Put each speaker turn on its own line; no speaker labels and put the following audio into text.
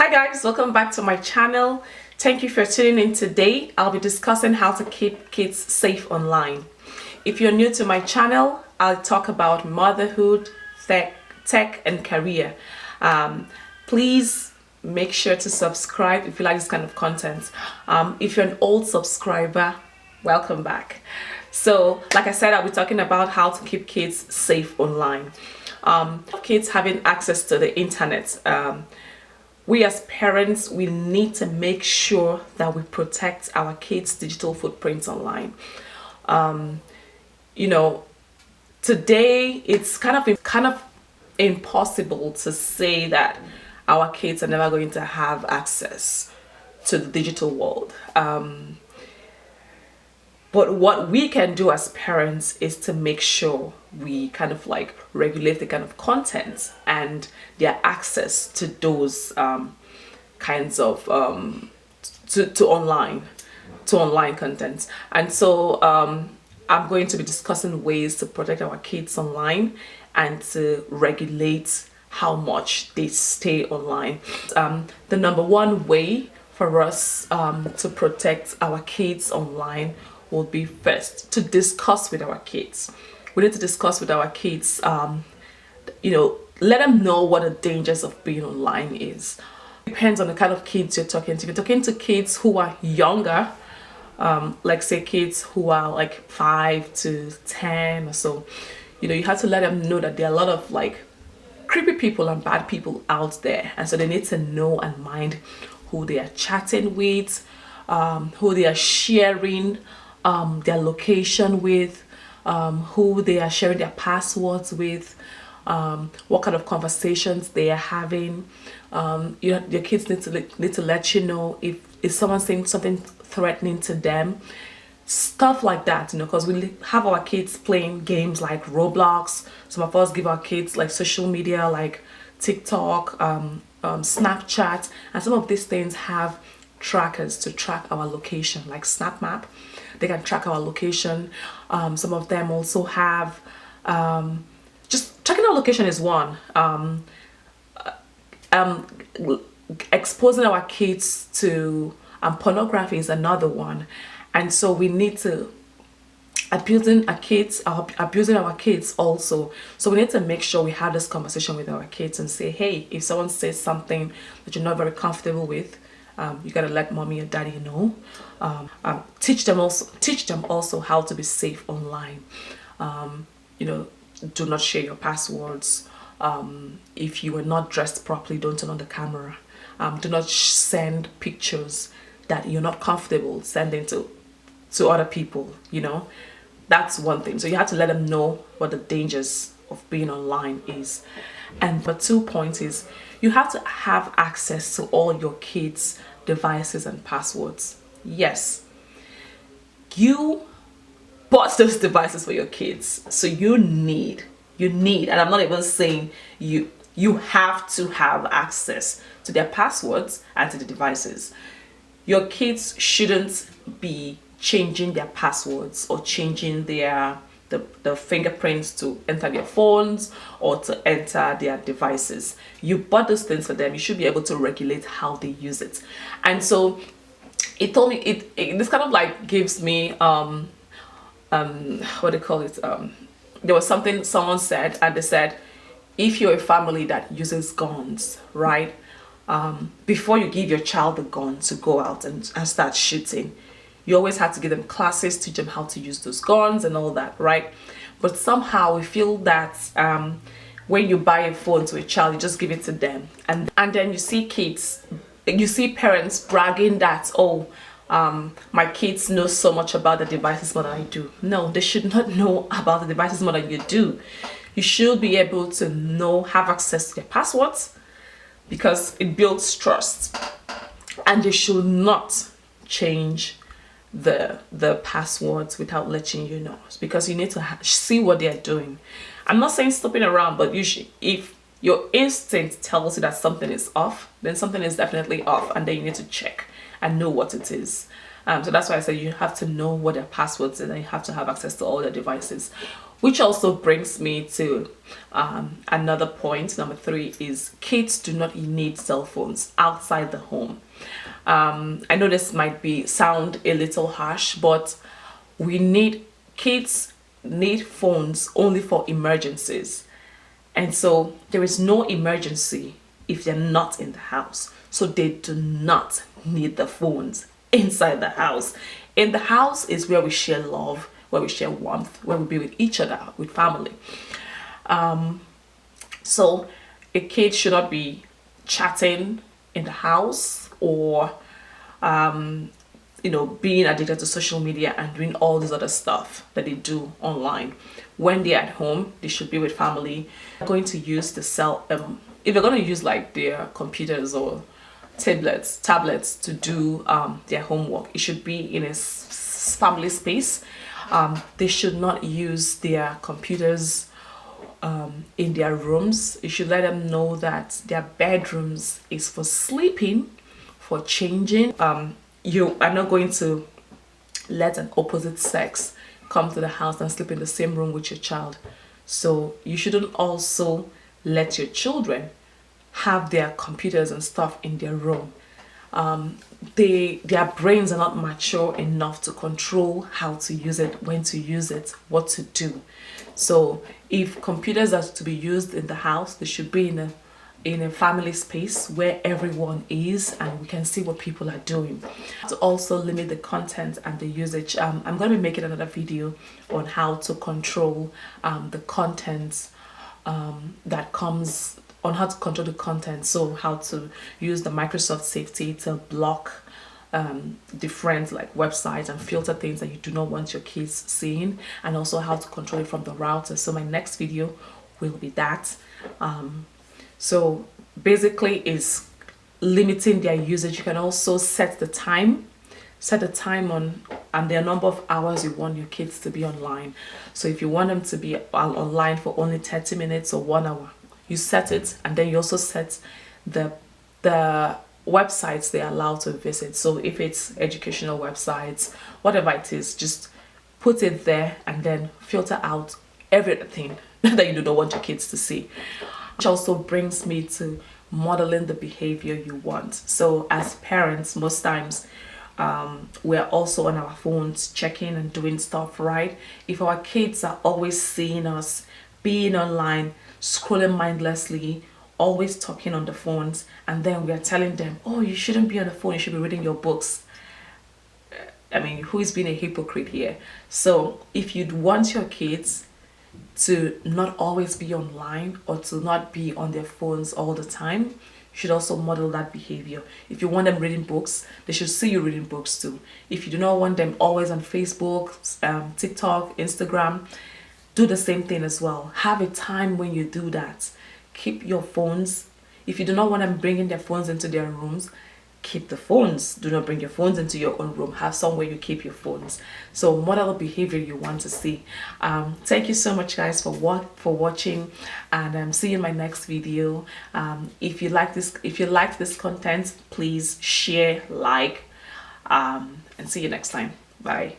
Hi guys, welcome back to my channel. Thank you for tuning in today. I'll be discussing how to keep kids safe online. If you're new to my channel, I'll talk about motherhood, tech and career. Please make sure to subscribe if you like this kind of content. If you're an old subscriber, welcome back. So like I said, I'll be talking about how to keep kids safe online. Kids having access to the internet. We as parents, we need to make sure that we protect our kids' digital footprints online. Today it's kind of impossible to say that our kids are never going to have access to the digital world. But what we can do as parents is to make sure we kind of like regulate the kind of content and their access to those kinds of to online content. And so I'm going to be discussing ways to protect our kids online and to regulate how much they stay online. The number one way for us to protect our kids online will be first to discuss with our kids. We need to discuss with our kids, let them know what the dangers of being online is. Depends on the kind of kids you're talking to. If you're talking to kids who are younger, like say kids who are like 5 to 10 or so, you have to let them know that there are a lot of like creepy people and bad people out there, and so they need to know and mind who they are chatting with, who they are sharing their location with, who they are sharing their passwords with, what kind of conversations they are having. Your kids need to let you know if someone's saying something threatening to them, stuff like that, because we have our kids playing games like Roblox. Some of us give our kids like social media like TikTok, Snapchat, and some of these things have trackers to track our location, like Snap Map. They can track our location. Some of them also have just tracking our location is one. Exposing our kids to pornography is another one. And so we need to abusing our kids also. So we need to make sure we have this conversation with our kids and say, hey, if someone says something that you're not very comfortable with, you gotta let mommy or daddy know. Teach them also how to be safe online. Do not share your passwords. If you are not dressed properly, don't turn on the camera. Do not send pictures that you're not comfortable sending to other people. That's one thing. So you have to let them know what the dangers of being online is. And the 2 points is you have to have access to all your kids' devices and passwords. Yes, you bought those devices for your kids, so you need, and I'm not even saying you have to have access to their passwords and to the devices. Your kids shouldn't be changing their passwords or changing the fingerprints to enter their phones or to enter their devices. You bought those things for them. You should be able to regulate how they use it. And so it told me this kind of like gives me what do you call it, there was something someone said, and they said, if you're a family that uses guns, right, before you give your child the gun to go out and start shooting, you always have to give them classes, teach them how to use those guns and all that, right? But somehow we feel that when you buy a phone to a child, you just give it to them, and then you see parents bragging that, my kids know so much about the devices more than I do. No, they should not know about the devices more than you do. You should be able to have access to their passwords, because it builds trust, and they should not change the passwords without letting you know, because you need to see what they're doing. I'm not saying stopping around, but if your instinct tells you that something is off, then something is definitely off, and then you need to check and know what it is. So that's why I said you have to know what their passwords is, and you have to have access to all their devices. Which also brings me to another point. Number 3 is kids do not need cell phones outside the home. I know this might sound a little harsh, but kids need phones only for emergencies. And so there is no emergency if they're not in the house. So they do not need the phones inside the house. In the house is where we share love, where we share warmth, where we be with each other, with family. So a kid should not be chatting in the house or being addicted to social media and doing all this other stuff that they do online. When they're at home, they should be with family. They're going to use if they're going to use like their computers or tablets to do their homework, it should be in a family space. They should not use their computers in their rooms. You should let them know that their bedrooms is for sleeping, for changing. You are not going to let an opposite sex come to the house and sleep in the same room with your child. So you shouldn't also let your children have their computers and stuff in their room. Their brains are not mature enough to control how to use it, when to use it, what to do. So if computers are to be used in the house, they should be in a family space where everyone is and we can see what people are doing. To also limit the content and the usage, I'm going to be making another video on how to control the content that comes on how to control the content. So how to use the Microsoft safety to block different like websites and filter things that you do not want your kids seeing, and also how to control it from the router. So my next video will be that. So basically is limiting their usage. You can also set the time on and the number of hours you want your kids to be online. So if you want them to be online for only 30 minutes or 1 hour, you set it, and then you also set the websites they're allowed to visit. So if it's educational websites, whatever it is, just put it there and then filter out everything that you do not want your kids to see. Which also brings me to modeling the behavior you want. So as parents, most times we're also on our phones checking and doing stuff, right? If our kids are always seeing us being online, scrolling mindlessly, always talking on the phones, and then we are telling them, oh, you shouldn't be on the phone, you should be reading your books. I mean, who is being a hypocrite here? So if you'd want your kids to not always be online or to not be on their phones all the time, you should also model that behavior. If you want them reading books, they should see you reading books too. If you do not want them always on Facebook, TikTok, Instagram, do the same thing as well. Have a time when you do that. Keep your phones. If you do not want them bringing their phones into their rooms, keep the phones. Do not bring your phones into your own room. Have somewhere you keep your phones. So model behavior you want to see. Thank you so much, guys, for watching, and see you in my next video. If you like this content, please share, like, and see you next time. Bye.